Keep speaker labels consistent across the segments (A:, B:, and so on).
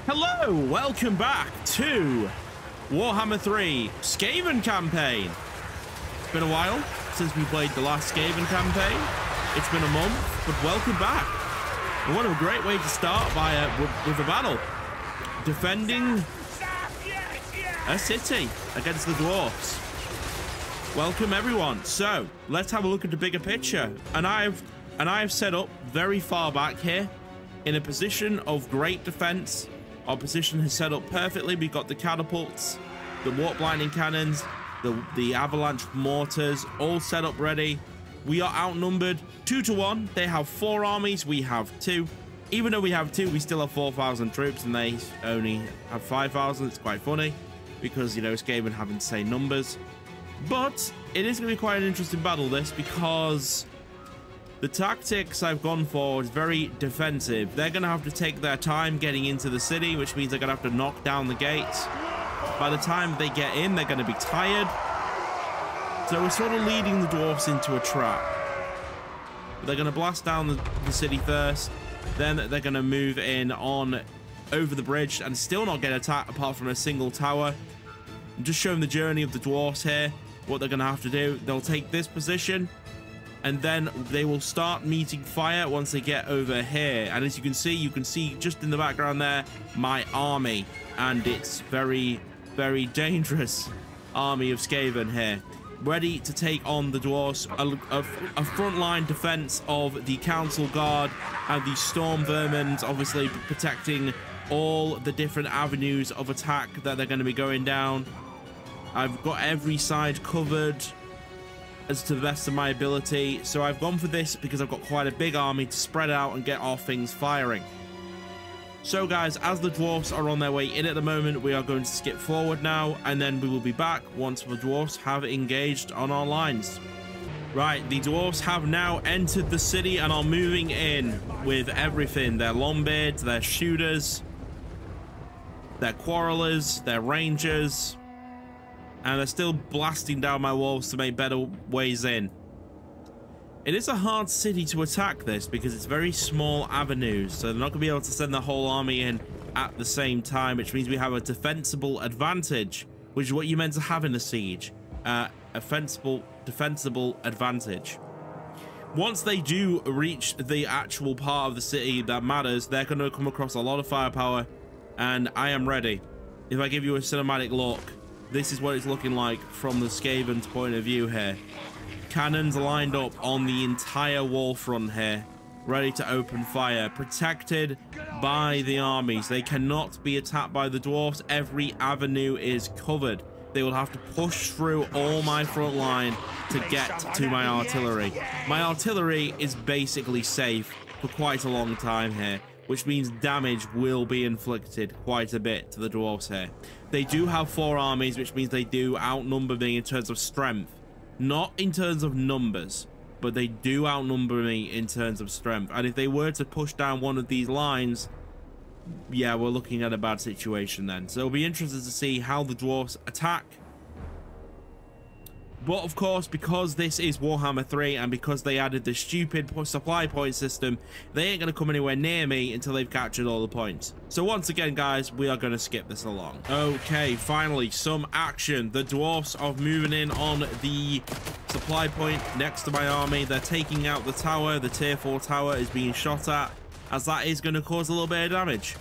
A: Hello, welcome back to Warhammer 3 Skaven campaign. It's been a while since we played the last Skaven campaign. It's been a month, but welcome back. And what a great way to start with a battle. Defending a city against the dwarfs. Welcome everyone. So let's have a look at the bigger picture. And I've set up very far back here in a position of great defense. Our position is set up perfectly. We've got the catapults, the warp lightning cannons, the avalanche mortars all set up ready. We are outnumbered 2 to 1. They have 4 armies, we have 2. Even though we have 2, we still have 4,000 troops and they only have 5,000. It's quite funny because, you know, Skaven have insane numbers. But it is going to be quite an interesting battle, this, because the tactics I've gone for is very defensive. They're going to have to take their time getting into the city, which means they're going to have to knock down the gates. By the time they get in, they're going to be tired. So we're sort of leading the dwarfs into a trap. They're going to blast down the city first. Then they're going to move in on over the bridge and still not get attacked apart from a single tower. I'm just showing the journey of the dwarfs here. What they're going to have to do. They'll take this position. And then they will start meeting fire once they get over here. And as you can see just in the background there, my army. And it's very, very dangerous army of Skaven here. Ready to take on the dwarves. A frontline defense of the council guard and the storm vermins, obviously protecting all the different avenues of attack that they're going to be going down. I've got every side covered as to the best of my ability, so I've gone for this because I've got quite a big army to spread out and get our things firing. So guys, as the dwarfs are on their way in at the moment, we are going to skip forward now, and then we will be back once the dwarfs have engaged on our lines. Right, the dwarfs have now entered the city and are moving in with everything. Their longbeards, their shooters, their quarrelers, their rangers, and they're still blasting down my walls to make better ways in. It is a hard city to attack this because it's very small avenues, so they're not going to be able to send the whole army in at the same time, which means we have a defensible advantage, which is what you're meant to have in a siege. A defensible advantage. Once they do reach the actual part of the city that matters, they're going to come across a lot of firepower, and I am ready. If I give you a cinematic look, this is what it's looking like from the Skaven's point of view here. Cannons lined up on the entire wall front here, ready to open fire, protected by the armies. They cannot be attacked by the dwarfs. Every avenue is covered. They will have to push through all my front line to get to my artillery. My artillery is basically safe for quite a long time here, which means damage will be inflicted quite a bit to the dwarves here. They do have 4 armies, which means they do outnumber me in terms of strength. Not in terms of numbers, but they do outnumber me in terms of strength. And if they were to push down one of these lines, yeah, we're looking at a bad situation then. So it'll be interesting to see how the dwarves attack. But of course, because this is Warhammer 3 and because they added the stupid supply point system, they ain't going to come anywhere near me until they've captured all the points. So once again, guys, we are going to skip this along. Okay, finally, some action. The dwarfs are moving in on the supply point next to my army. They're taking out the tower. The tier 4 tower is being shot at, as that is going to cause a little bit of damage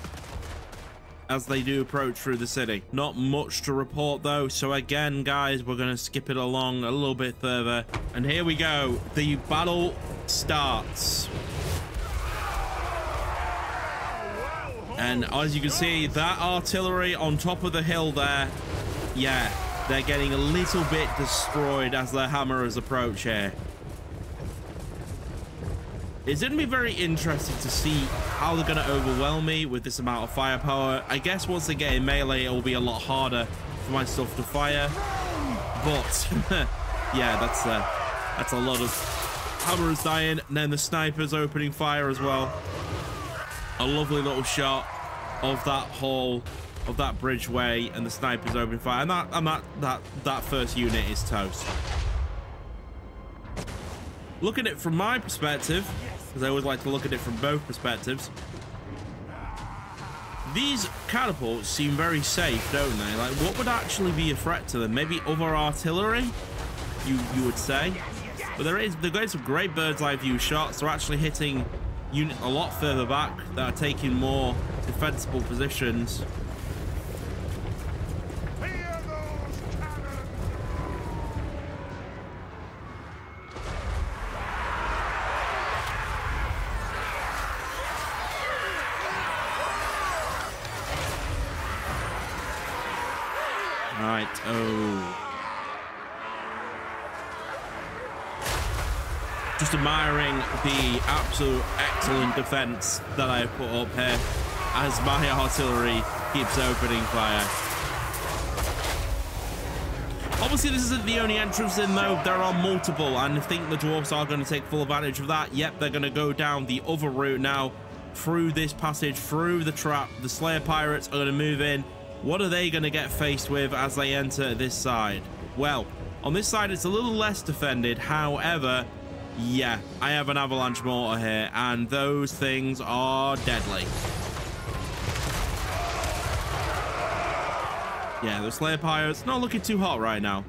A: as they do approach through the city. Not much to report though, so again guys, we're going to skip it along a little bit further, and here we go. The battle starts, and as you can see, that artillery on top of the hill there, yeah, they're getting a little bit destroyed as their hammerers approach here. It's going to be very interesting to see how they're going to overwhelm me with this amount of firepower. I guess once they get in melee, it will be a lot harder for my stuff to fire. But yeah, that's a lot of hammerers dying. And then the snipers opening fire as well. A lovely little shot of that hall, of that bridgeway, and the snipers opening fire. And that first unit is toast. Look at it from my perspective, because I always like to look at it from both perspectives. these catapults seem very safe, don't they? Like, what would actually be a threat to them? Maybe other artillery, you would say. But they're getting some great bird's eye view shots. They're actually hitting units a lot further back that are taking more defensible positions. Right, oh. Just admiring the absolute excellent defense that I have put up here as my artillery keeps opening fire. Obviously, this isn't the only entrance in, though. There are multiple, and I think the dwarves are going to take full advantage of that. Yep, they're going to go down the other route now through this passage, through the trap. The Slayer Pirates are going to move in. What are they going to get faced with as they enter this side? Well, on this side, it's a little less defended. However, yeah, I have an avalanche mortar here, and those things are deadly. Yeah, the Slayer Pirates not looking too hot right now.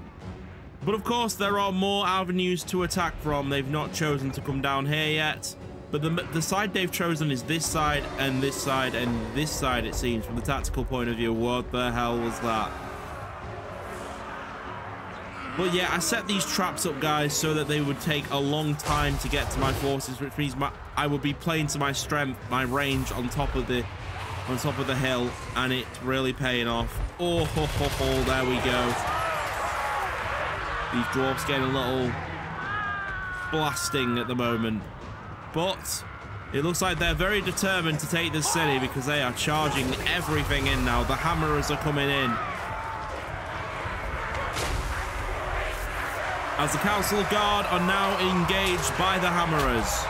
A: But of course, there are more avenues to attack from. They've not chosen to come down here yet. But the side they've chosen is this side, and this side, and this side, it seems, from the tactical point of view. What the hell was that? But yeah, I set these traps up, guys, so that they would take a long time to get to my forces, which means I would be playing to my strength, my range on top of the hill, and it's really paying off. Oh, ho, ho, ho, there we go. These dwarves getting a little blasting at the moment. But it looks like they're very determined to take this city because they are charging everything in now. The hammerers are coming in. As the Council Guard are now engaged by the hammerers.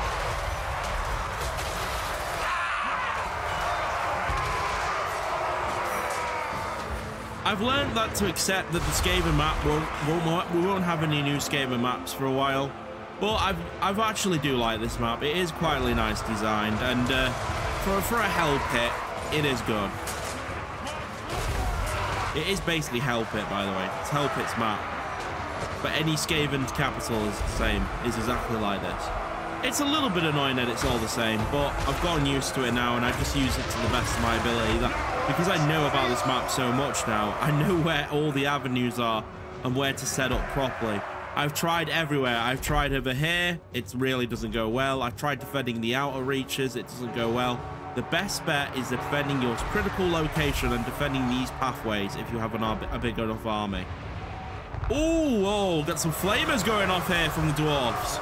A: I've learned that to accept that the Skaven map we won't have any new Skaven maps for a while. But I've actually do like this map. It is quietly nice designed, and for a hell pit, it is good. It is basically hell pit, by the way. It's hell pit's map. But any Skaven's capital is the same. Is exactly like this. It's a little bit annoying that it's all the same, but I've gotten used to it now, and I just use it to the best of my ability. Because I know about this map so much now, I know where all the avenues are and where to set up properly. I've tried everywhere. I've tried over here. It really doesn't go well. I've tried defending the outer reaches. It doesn't go well. The best bet is defending your critical location and defending these pathways if you have a big enough army. Ooh, whoa, got some flamers going off here from the dwarves.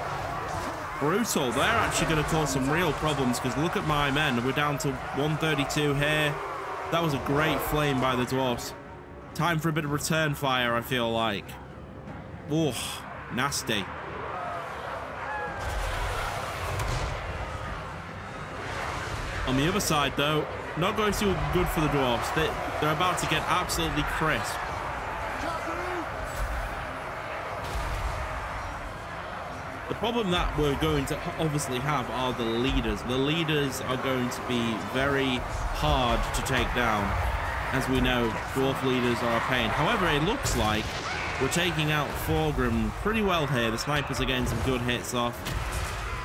A: Brutal. They're actually going to cause some real problems because look at my men. We're down to 132 here. That was a great flame by the dwarves. Time for a bit of return fire, I feel like. Ooh. Nasty. On the other side, though, not going too good for the dwarves. They're about to get absolutely crisp. The problem that we're going to obviously have are the leaders. The leaders are going to be very hard to take down. As we know, dwarf leaders are a pain. However, it looks like we're taking out Thorgrim pretty well here. The snipers are getting some good hits off.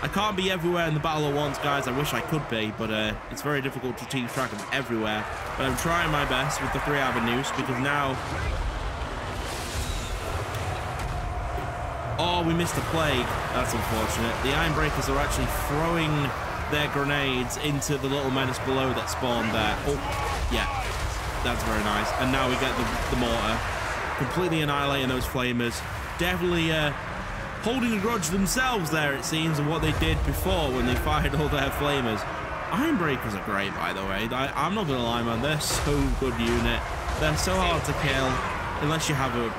A: I can't be everywhere in the battle at once, guys. I wish I could be, but it's very difficult to keep track of everywhere. But I'm trying my best with the 3 avenues because now... Oh, we missed a plague. That's unfortunate. The Ironbreakers are actually throwing their grenades into the little menace below that spawned there. Oh, yeah. That's very nice. And now we get the mortar. Completely annihilating those flamers. Definitely holding a grudge themselves there, it seems, of what they did before when they fired all their flamers. Ironbreakers are great, by the way. I'm not going to lie, man. They're so good unit. They're so hard to kill unless you have a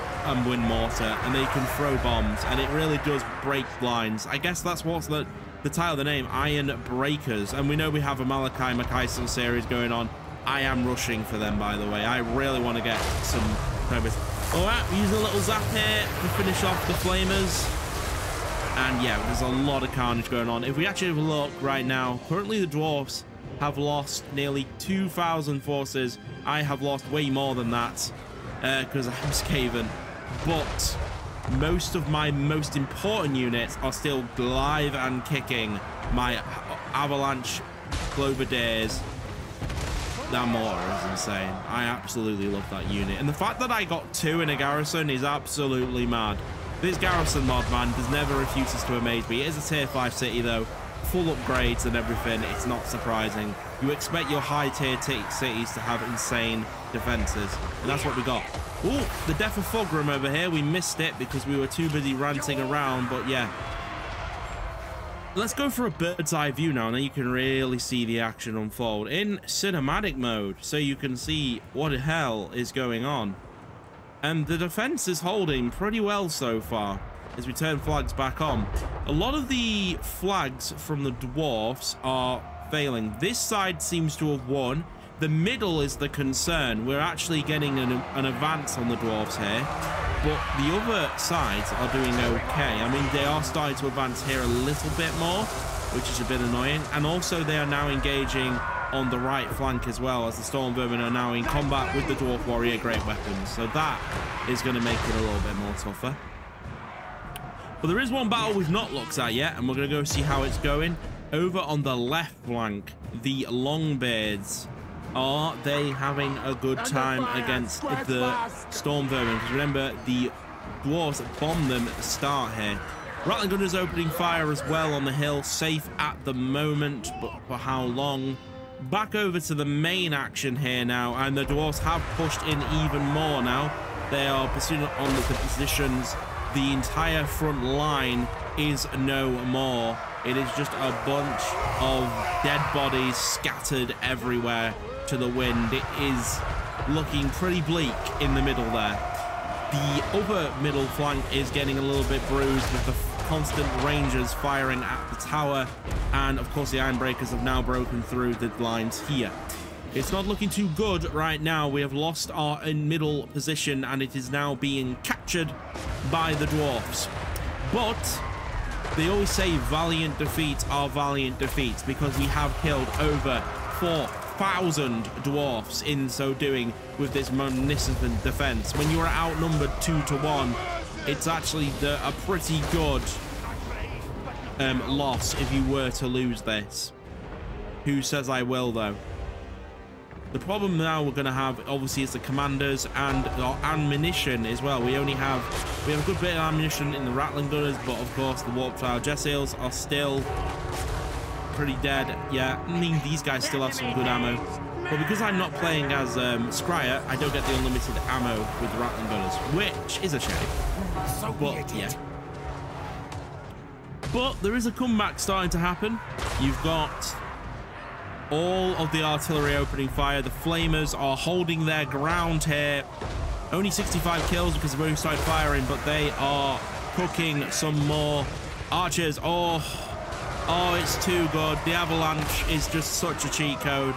A: wind mortar, and they can throw bombs, and it really does break lines. I guess that's what's the title of the name, Iron Breakers. And we know we have a Malachi McIson series going on. I am rushing for them, by the way. I really want to get some purpose. All right, we're using a little zap here to finish off the flamers. And yeah, there's a lot of carnage going on. If we actually have a look right now, currently the dwarves have lost nearly 2,000 forces. I have lost way more than that because I'm Skaven. But most of my most important units are still live and kicking. My Avalanche Globadiers. That mortar is insane. I absolutely love that unit. And the fact that I got 2 in a garrison is absolutely mad. This garrison mod, man, does never refuses to amaze me. It is a tier 5 city, though. Full upgrades and everything. It's not surprising. You expect your high tier cities to have insane defenses. And that's what we got. Ooh, the death of Fulgrim over here. We missed it because we were too busy ranting around. But yeah. Let's go for a bird's eye view now. Now you can really see the action unfold in cinematic mode. So you can see what the hell is going on. And the defense is holding pretty well so far as we turn flags back on. A lot of the flags from the dwarfs are failing. This side seems to have won. The middle is the concern. We're actually getting an advance on the dwarfs here, but the other sides are doing okay. I mean, they are starting to advance here a little bit more, which is a bit annoying. And also they are now engaging on the right flank as well, as the Storm Vermin are now in combat with the Dwarf Warrior Great Weapons. So that is going to make it a little bit more tougher. But there is one battle we've not looked at yet, and we're going to go see how it's going. Over on the left flank, the Longbeards. Are they having a good time against the Storm Vermin? Because remember, the dwarves bombed them at the start here. Rattling Gunners opening fire as well on the hill. Safe at the moment, but for how long? Back over to the main action here now, and the dwarves have pushed in even more now. They are pursuing on the positions. The entire front line is no more. It is just a bunch of dead bodies scattered everywhere to the wind. It is looking pretty bleak in the middle there. The other middle flank is getting a little bit bruised with the constant rangers firing at the tower, and of course the Ironbreakers have now broken through the lines here. It's not looking too good right now. We have lost our middle position, and it is now being captured by the dwarfs. But they always say valiant defeats are valiant defeats, because we have killed over 4,000 dwarfs in so doing with this magnificent defense. When you are outnumbered 2 to 1, it's actually a pretty good loss if you were to lose this. Who says I will, though? The problem now we're going to have, obviously, is the commanders and our ammunition as well. We have a good bit of ammunition in the Rattling Gunners, but of course the Warp Trial Jet Seals are still pretty dead. Yeah, I mean, these guys still have some good ammo. But because I'm not playing as Scryer, I don't get the unlimited ammo with the Rattling Gunners, which is a shame. But yeah. But there is a comeback starting to happen. You've got all of the artillery opening fire. The Flamers are holding their ground here. Only 65 kills because they've only started firing, but they are cooking some more archers. Oh, it's too good. The Avalanche is just such a cheat code.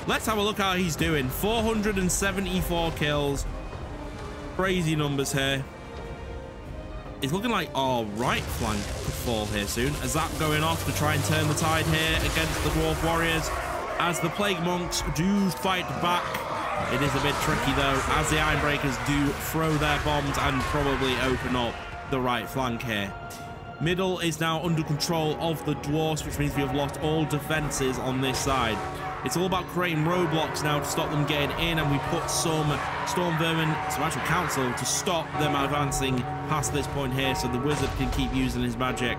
A: Let's have a look how he's doing. 474 kills. Crazy numbers here. It's looking like our right flank could fall here soon. A zap going off to try and turn the tide here against the Dwarf Warriors. As the Plague Monks do fight back, it is a bit tricky though, as the Ironbreakers do throw their bombs and probably open up the right flank here. Middle is now under control of the dwarfs, which means we have lost all defenses on this side. It's all about creating roadblocks now to stop them getting in, and we put some Storm Vermin, some actual council, to stop them advancing past this point here so the wizard can keep using his magic.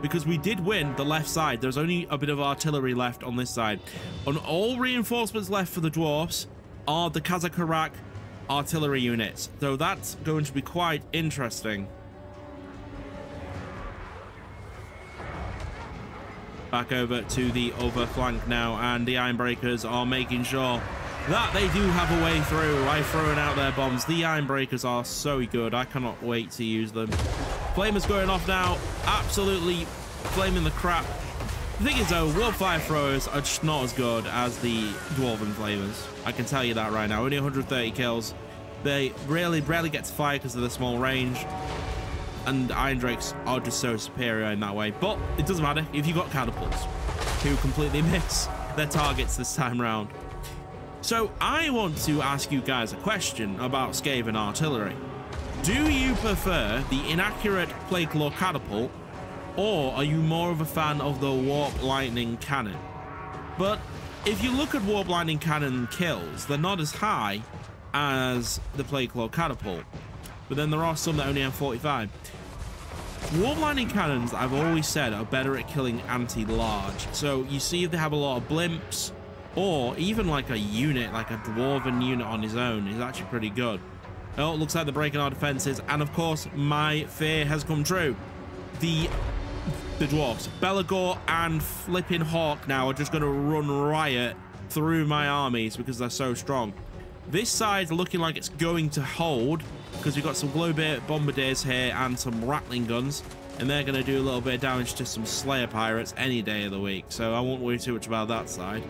A: Because we did win the left side. There's only a bit of artillery left on this side. And all reinforcements left for the dwarfs are the Kazakharak artillery units. So that's going to be quite interesting. Back over to the other flank now, and the Ironbreakers are making sure that they do have a way through by throwing out their bombs. The Ironbreakers are so good. I cannot wait to use them. Flamers going off now, absolutely flaming the crap. The thing is though, Warp Fire Throwers are just not as good as the Dwarven Flamers. I can tell you that right now. Only 130 kills. They barely get to fire because of the small range. And Iron Drakes are just so superior in that way. But it doesn't matter if you've got catapults who completely miss. their targets this time round. So I want to ask you guys a question about Skaven artillery. Do you prefer the inaccurate Plague Claw catapult, or are you more of a fan of the Warp Lightning cannon? But if you look at Warp Lightning cannon kills, they're not as high as the Plague Claw catapult, but then there are some that only have 45. Warp Lightning cannons, I've always said, are better at killing anti-large. So you see if they have a lot of blimps, or even like a unit, like a dwarven unit on his own, is actually pretty good. Oh, looks like they're breaking our defenses, and of course, my fear has come true. The dwarves, Belagor and flipping Hawk now are just going to run riot through my armies because they're so strong. This side's looking like it's going to hold because we've got some Glowbeard Bombardiers here and some Rattling guns, and they're going to do a little bit of damage to some Slayer Pirates any day of the week, so I won't worry too much about that side.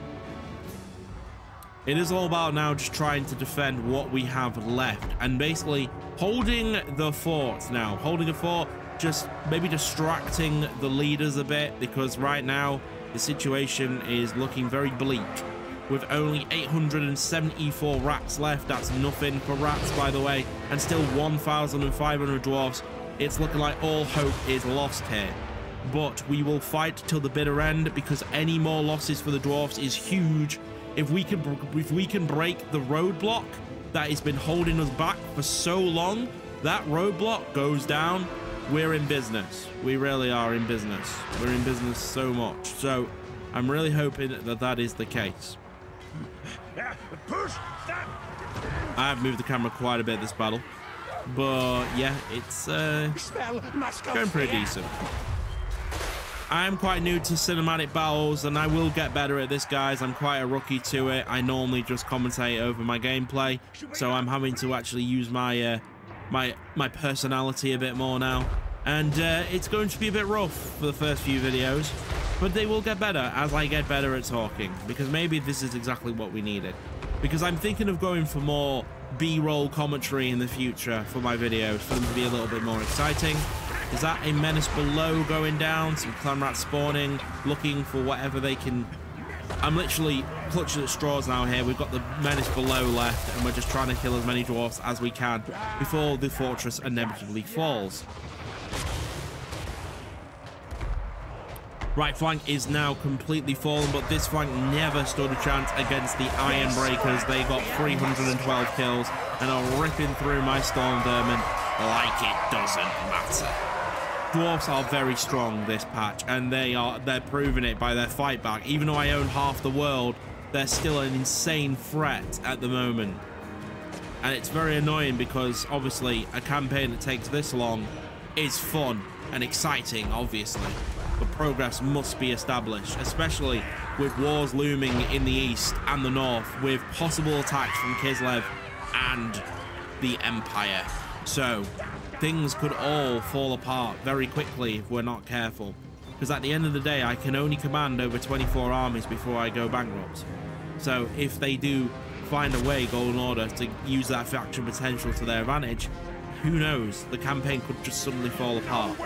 A: It is all about now just trying to defend what we have left and basically holding the fort now. Holding a fort, just maybe distracting the leaders a bit, because right now the situation is looking very bleak. With only 874 rats left, that's nothing for rats, by the way, and still 1,500 dwarves. It's looking like all hope is lost here. But we will fight till the bitter end, because any more losses for the dwarves is huge. If we can break the roadblock that has been holding us back for so long, that roadblock goes down, we're in business. We really are in business. We're in business so much. So I'm really hoping that that is the case. I have moved the camera quite a bit this battle, but yeah, it's going pretty decent. I am quite new to cinematic battles, and I will get better at this, guys. I'm quite a rookie to it. I normally just commentate over my gameplay, so I'm having to actually use my my personality a bit more now, and it's going to be a bit rough for the first few videos, but they will get better as I get better at talking, because maybe this is exactly what we needed. Because I'm thinking of going for more B-roll commentary in the future for my videos, for them to be a little bit more exciting. Is that a menace below going down? Some clan rats spawning, looking for whatever they can. I'm literally clutching at straws now here. We've got the menace below left, and we're just trying to kill as many dwarfs as we can before the fortress inevitably falls. Right flank is now completely fallen, but this flank never stood a chance against the Iron Breakers. They got 312 kills and are ripping through my Storm Vermin like it doesn't matter. Dwarfs are very strong this patch, and they're proving it by their fight back. Even though I own half the world, they're still an insane threat at the moment. And it's very annoying because obviously a campaign that takes this long is fun and exciting, obviously, but progress must be established, especially with wars looming in the east and the north, with possible attacks from Kislev and the Empire. So things could all fall apart very quickly if we're not careful, because at the end of the day I can only command over 24 armies before I go bankrupt. So if they do find a way, Golden Order, to use that faction potential to their advantage, who knows, the campaign could just suddenly fall apart.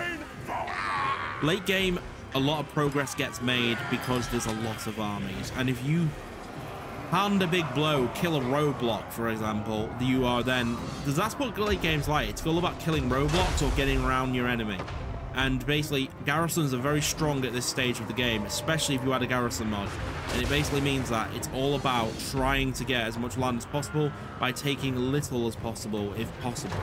A: Late game, a lot of progress gets made because there's a lot of armies, and if you hand a big blow, kill a roadblock, for example, you are then, because that's what late game's like. It's all about killing roadblocks or getting around your enemy. And basically, garrisons are very strong at this stage of the game, especially if you add a garrison mod. And it basically means that it's all about trying to get as much land as possible by taking little as possible, if possible.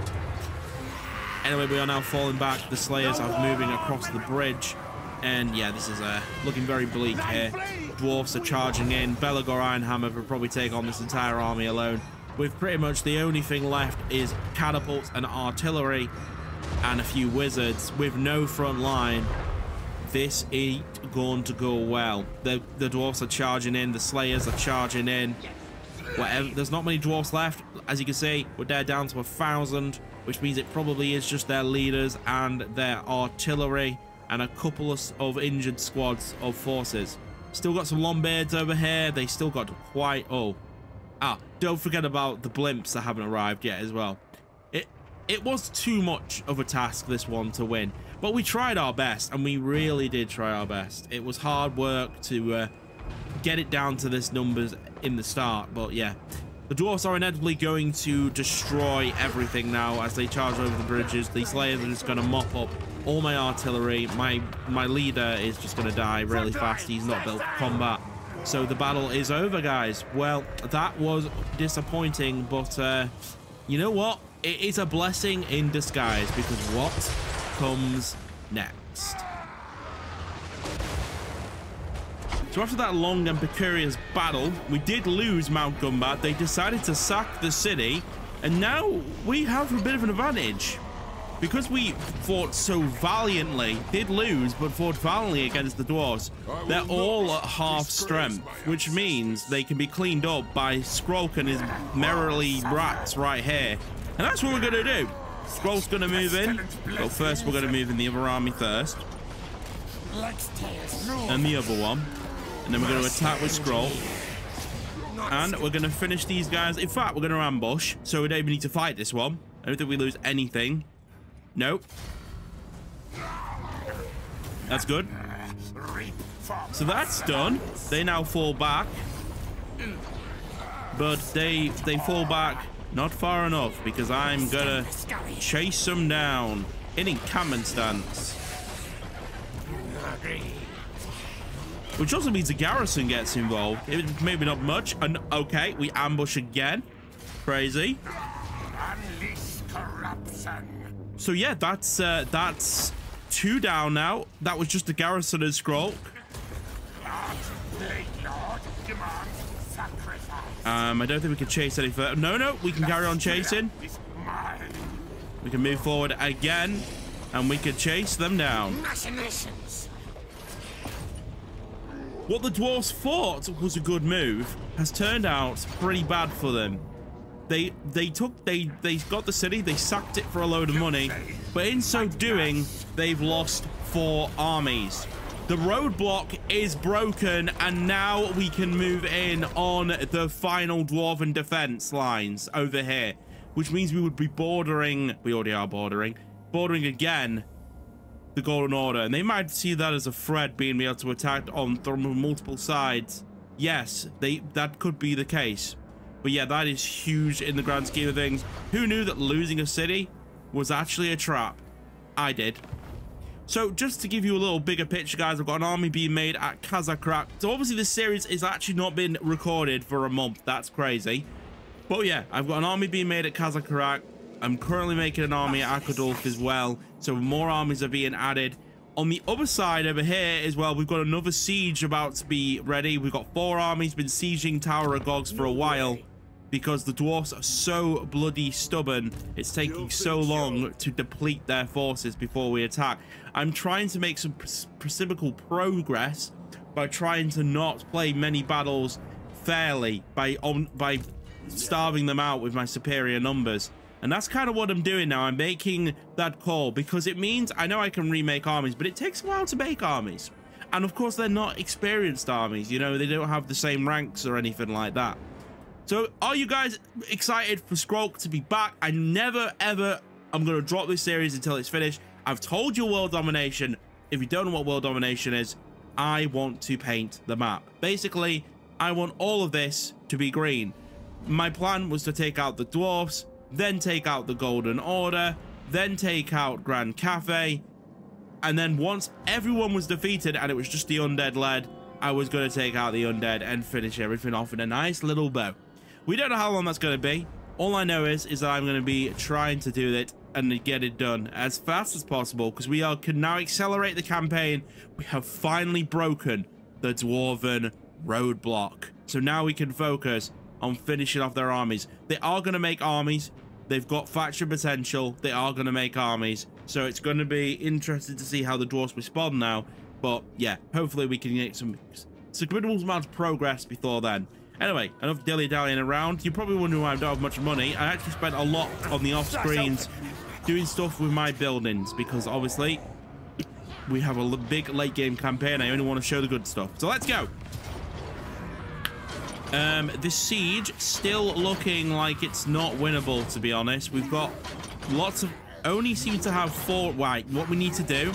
A: Anyway, we are now falling back. The Slayers are moving across the bridge. And yeah, this is looking very bleak here. Dwarfs are charging in. Belagor Ironhammer will probably take on this entire army alone, with pretty much the only thing left is catapults and artillery and a few wizards with no front line. This ain't going to go well. The dwarfs are charging in. The Slayers are charging in. Whatever. There's not many dwarfs left. As you can see, we're down to 1,000, which means it probably is just their leaders and their artillery and a couple of injured squads of forces. Still got some Lombards over here. They still got quite... don't forget about the blimps that haven't arrived yet as well. It was too much of a task, this one, to win. But we tried our best, and we really did try our best. It was hard work to get it down to this numbers in the start. But yeah, the dwarves are inevitably going to destroy everything now as they charge over the bridges. The slayers are just going to mop up all my artillery. My leader is just going to die really fast. He's not built for combat. So the battle is over, guys. Well, that was disappointing, but you know what? It is a blessing in disguise, because what comes next? So after that long and precarious battle, we did lose Mount Gumbat. They decided to sack the city, and now we have a bit of an advantage. Because we fought so valiantly, did lose, but fought valiantly against the dwarves, they're all at half strength, which means they can be cleaned up by Skrolk and his merrily rats right here. And that's what we're going to do. Skrolk's going to move in. Well, first we're going to move in the other army first. And the other one. And then we're going to attack with Skrolk. And we're going to finish these guys. In fact, we're going to ambush, so we don't even need to fight this one. I don't think we lose anything. Nope. That's good. So that's done. They now fall back. But they fall back not far enough, because I'm gonna chase them down in encampment stance. Which also means the garrison gets involved. Maybe not much. And okay, we ambush again. Crazy. So yeah, that's 2 down now. That was just the garrison of Skrolk. I don't think we can chase any further. No, we can carry on chasing. We can move forward again, and we can chase them down. What the dwarves thought was a good move has turned out pretty bad for them. They got the city, they sacked it for a load of money, but in so doing, they've lost 4 armies. The roadblock is broken, and now we can move in on the final dwarven defense lines over here, which means we would be bordering, we already are bordering again the Golden Order, and they might see that as a threat, being able to attack on multiple sides. Yes, that could be the case. But yeah, that is huge in the grand scheme of things. Who knew that losing a city was actually a trap? I did. So just to give you a little bigger picture, guys, I've got an army being made at Kazakrak. So obviously this series is actually not been recorded for a month. That's crazy. But yeah, I've got an army being made at Kazakrak. I'm currently making an army at Akadulf as well. So more armies are being added. On the other side over here as well, we've got another siege about to be ready. We've got 4 armies been sieging Tower of Gogs for a while, because the dwarfs are so bloody stubborn. It's taking so long to deplete their forces before we attack. I'm trying to make some precipitable progress by trying to not play many battles fairly, by starving them out with my superior numbers. And that's kind of what I'm doing now. I'm making that call, because it means I know I can remake armies, but it takes a while to make armies. And of course, they're not experienced armies. You know, they don't have the same ranks or anything like that. So are you guys excited for Skrolk to be back? I never ever I'm going to drop this series until it's finished. I've told you world domination. If you don't know what world domination is, I want to paint the map. Basically, I want all of this to be green. My plan was to take out the dwarfs, then take out the Golden Order, then take out Grand Cafe, and then once everyone was defeated and it was just the undead led, I was going to take out the undead and finish everything off in a nice little bow. We don't know how long that's going to be. All I know is that I'm going to be trying to do it and get it done as fast as possible, because we can now accelerate the campaign. We have finally broken the dwarven roadblock. So now we can focus on finishing off their armies. They are going to make armies. They've got faction potential. They are going to make armies. So it's going to be interesting to see how the dwarves respond now. But yeah, hopefully we can get some considerable amount of progress before then. Anyway, enough dilly-dallying around. You're probably wondering why I don't have much money. I actually spent a lot on the off-screens doing stuff with my buildings, because obviously we have a big late-game campaign. I only want to show the good stuff. So let's go. This siege still looking like it's not winnable, to be honest. We've got lots of... Only seem to have 4... Right, what we need to do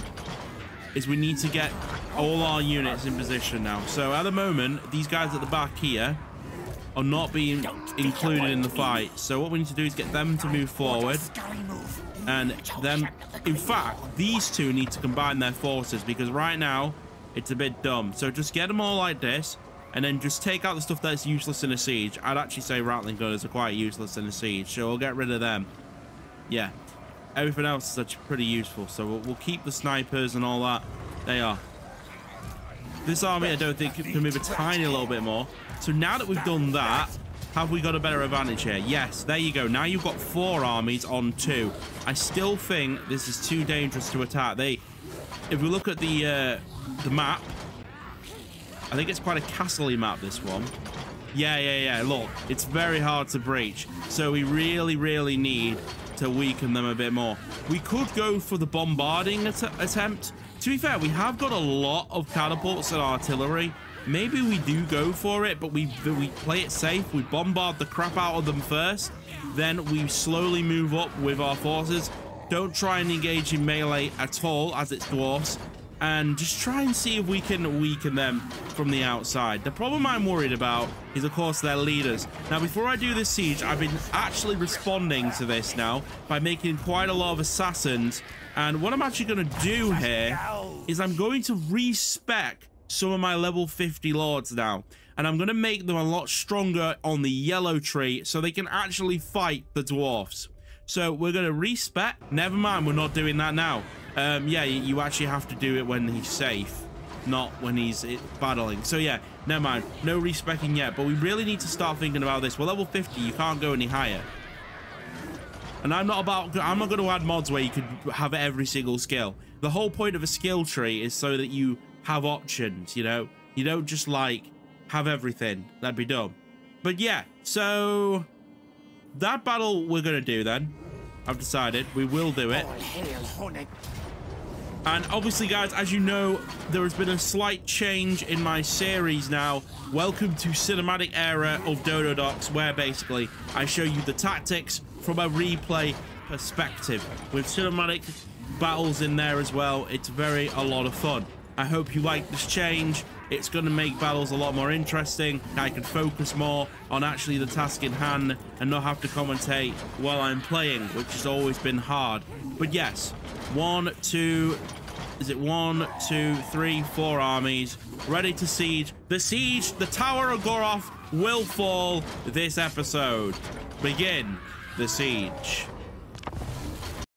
A: is we need to get all our units in position now. So at the moment, these guys at the back here are not being included in the fight. So what we need to do is get them to move forward. And then, in fact, these two need to combine their forces, because right now it's a bit dumb. So just get them all like this, and then just take out the stuff that's useless in a siege. I'd actually say Rattling gunners are quite useless in a siege, so we'll get rid of them. Yeah, everything else is actually pretty useful. So we'll keep the snipers and all that. They are. This army, I don't think, can move a tiny little bit more. So now that we've done that, have we got a better advantage here? Yes, there you go. Now you've got 4 armies on 2. I still think this is too dangerous to attack. If we look at the map, I think it's quite a castle-y map, this one. Yeah. Look, it's very hard to breach. So we really need to weaken them a bit more. We could go for the bombarding attempt. To be fair, we have got a lot of catapults and artillery. Maybe we do go for it, but we play it safe. We bombard the crap out of them first. Then we slowly move up with our forces. Don't try and engage in melee at all, as it's dwarfs. And just try and see if we can weaken them from the outside. The problem I'm worried about is, of course, their leaders. Now, before I do this siege, I've been actually responding to this now by making quite a lot of assassins. And what I'm actually going to do here is I'm going to respec some of my level 50 lords now, and I'm going to make them a lot stronger on the yellow tree so they can actually fight the dwarfs. So we're going to respec. Never mind, we're not doing that now. Yeah, you actually have to do it when he's safe, not when he's battling. So yeah, never mind, no respecking yet, but we really need to start thinking about this. We're level 50, you can't go any higher. And I'm not going to add mods where you could have every single skill. The whole point of a skill tree is so that you have options, you know? You don't just, like, have everything. That'd be dumb. But yeah, so that battle we're going to do then. I've decided we will do it. And obviously, guys, as you know, there has been a slight change in my series now. Welcome to cinematic era of Dododox, where basically I show you the tactics from a replay perspective with cinematic battles in there as well. It's a lot of fun. I hope you like this change. It's going to make battles a lot more interesting. I can focus more on actually the task in hand and not have to commentate while I'm playing, which has always been hard. But yes, 1, 2, 3, 4 armies ready to siege. The Tower of Goroth will fall this episode. Begin the siege.